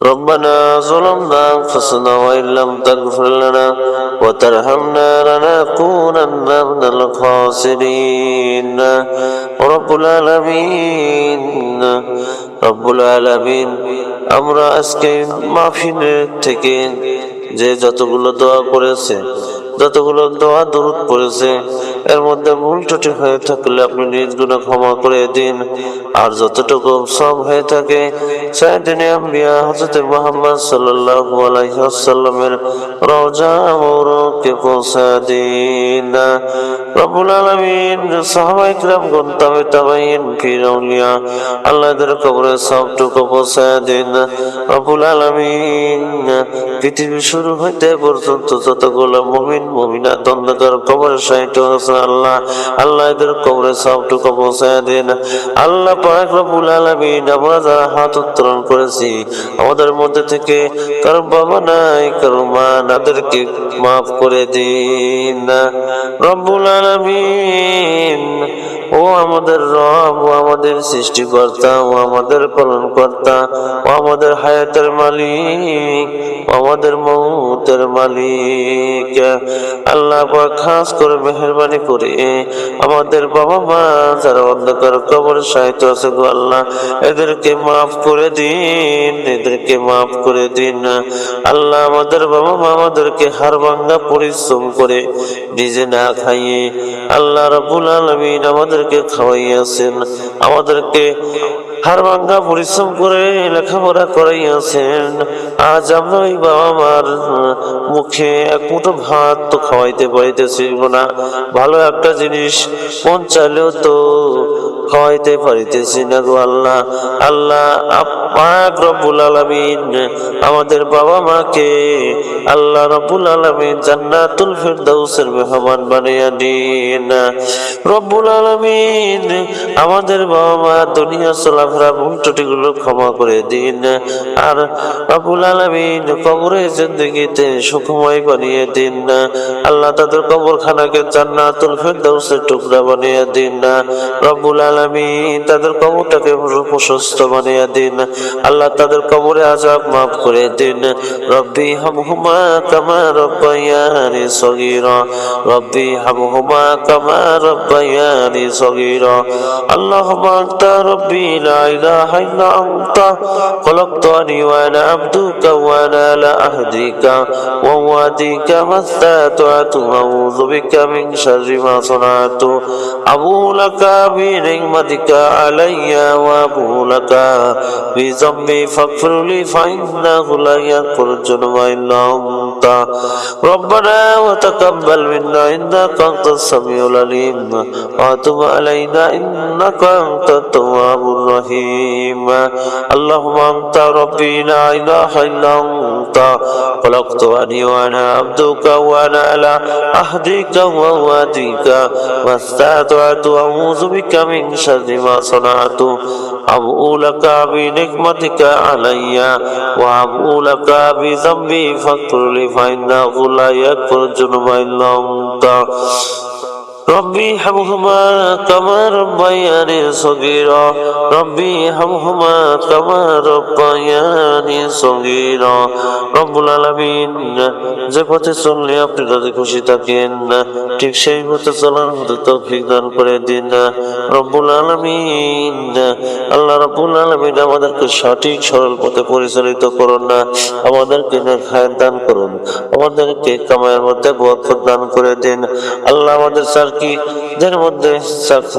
ربنا ظلمنا أنفسنا وإن لم تغفر لنا وترحمنا لنكونن من الخاسرين رب العالمين আমরা আজকে মাহফিলের থেকে যে যতগুলো দোয়া করেছে, যতগুলো দোয়া দরুদ পড়েছে, এর মধ্যে ভুল ত্রুটি হয়ে থাকলে আপনি নিজ গুনাহ ক্ষমা করে দিন। আর যতটুকু সব হয়ে থাকে সাইয়েদুল আম্বিয়া হযরত মুহাম্মদ সাল্লাল্লাহু আলাইহি ওয়াসাল্লামের রওজা মুবারকে পৌঁছা দিন। রব্বুল আলামিন সাহাবায়ে কিরামগণ তাবেঈন পীর আউলিয়া আল্লাহদের কবরে সবটুকু পৌঁছা দিন। রব্বুল আলামিন পৃথিবী শুরু হইতে পর্যন্ত যতগুলো মুমিন মুমিনাত অন্ধকার কবরে শায়িত আছে আল্লাহ এদের কবরে সবটুকু পৌঁছায় দিন। আল্লাহ পাক রব্বুল আলামিন আমরা যারা হাত উত্তোলন করেছি আমাদের মধ্যে থেকে কারো বাবা নাই, কারো মা, তাদেরকে মাফ করে দিন। রব্বুল আলামিন ও আমাদের রব, ও আমাদের সৃষ্টিকর্তা, ও আমাদের পালনকর্তা, ও আমাদের হায়াতের মালিক, ও আমাদের মউতের মালিক, আল্লাহ পাক খাস করে মেহেরবানি করে আমাদের বাবা মা যারা অন্ধকার কবরে শায়িত আছে গো আল্লাহ এদেরকে মাফ করে দিন, এদেরকে মাফ করে দিন। আল্লাহ আমাদের বাবা মা আমাদেরকে হাড় ভাঙা পরিশ্রম করে নিজে না খাইয়ে আল্লাহ রাব্বুল আলামিন আমাদেরকে খাওয়াইয়াছেন, আমাদেরকে হাড় ভাঙা পরিশ্রম করে লেখাপড়া করাইয়াছেন। আজ আমরা ওই বাবা মার মুখে এক মুঠো ভাত তো খাওয়াইতে পারিতেছি না, ভালো একটা জিনিস মন চাইলেও তো খাওয়াইতে পারিতেছি না গো আল্লাহ। আল্লাহ পাক রব্বুল আলামিন আমাদের বাবা মাকে আল্লাহ রব্বুল আলামিন জান্নাতুল ফিরদাউসের মেহমান বানিয়ে দিন। রব্বুল আলামিন আমাদের বাবা মা দুনিয়া চলাফেরা ভুল ত্রুটিগুলো ক্ষমা করে দিন। আর রব্বুল আলামিন কবরের জিন্দেগিতে সুখময় বানিয়ে দিন। আল্লাহ তাদের কবরখানাকে জান্নাতুল ফিরদাউসের টুকরা বানিয়ে দিন। রব্বুল আলামিন তাদের কবরটাকে প্রশস্ত বানিয়ে দিন। আল্লাহ তাদের কবরে আযাব মাফ করে দিন। রব্বি হামহুমা কামা রব্বায়ানি সগীরা, রব্বি হামহুমা কামা রব্বায়ানি সগীরা। আল্লাহুম্মা আনতা রব্বি লা ইলাহা ইল্লা আনতা খলাকতানি ওয়া আনা আবদুকা ওয়া আনা আলা আহদিকা ওয়া ওয়াদিকা মাসতাতু আউযু বিকা মিন শাররি মা সানাতু আবু লাকা বিনি'মাতিকা আলাইয়া ওয়া আবু লাকা বিযামবি ফাগফিরলি ফাইন্নাহু লা ইয়াগফিরুয যুনুবা ইল্লা আনতা রব্বানা ওয়া তাকাব্বাল মিন্না ইন্নাকা আনতাস সামিউল আলিম ওয়া তুব আলাইনা ইন্নাকা আনতাত তাওয়াবুর রহিম। আল্লাহুম্মা আনতা রাব্বি লা ইলাহা ইল্লা আনতা খলাকতানি ওয়া আনা আবদুকা ওয়া আনা আলা আহদিকা ওয়া ওয়াদিকা মাসতাতু আউযু বিকা মিন শাররি মা সানাতু আবু লাকা বিনি'মাতিকা আলাইয়া ওয়া আবু লাকা বিযামবি ফাগফিরলি ফাইন্নাহু লা ইয়াগফিরুয যুনুবা ইল্লা আনতা রব্বি হামহুমা কামা রব্বায়ানি সগীরা, রব্বি হামহুমা কামা রব্বায়ানি সগীরা। রব্বুল আলামিন যে পথে চললে আপনি রাজি খুশি থাকেন ঠিক সেই পথে চলার মতো তৌফিক দান করে দিন। রব্বুল আলামিন আল্লাহ রব্বুল আলামিন আমাদেরকে সঠিক সরল পথে পরিচালিত করুন না, আমাদেরকে খায়ের দান করুন, আমাদেরকে কামাইয়ের মধ্যে বরকত দান করে দিন। আল্লাহ আমাদের যার মধ্যে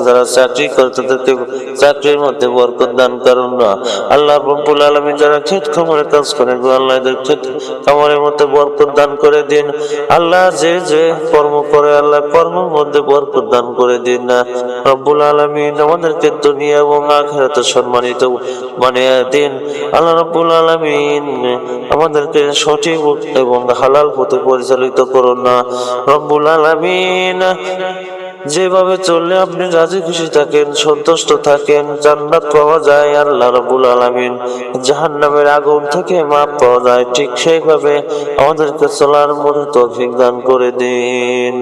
যারা চাকরি করে তাদেরকে চাকরির মধ্যে বরকত দান করুন না। আল্লাহ রব্বুল আলামিন যারা ক্ষেত খামারে কাজ করে আল্লাহ এদের ক্ষেত খামারের মধ্যে বরকত দান করে দিন। আল্লাহ যে যে কর্ম করে আল্লাহ কর্মের মধ্যে বরকত দান করে দিন না। রব্বুল আলামিন আমাদেরকে দুনিয়া এবং আখিরাতে সম্মানিত বানিয়ে দিন। আল্লাহ রব্বুল আলামিন আমাদেরকে সঠিক এবং হালাল পথে পরিচালিত করুন না। রব্বুল আলামিন যেভাবে চললে আপনি রাজি খুশি থাকেন, সন্তুষ্ট থাকেন, জান্নাত পাওয়া যায়, আল্লাহ রাব্বুল আলামিন জাহান্নামের আগুন থেকে মাপ পাওয়া যায়, ঠিক সেইভাবে আমাদেরকে চলার মতো তৌফিক দান করে দিন।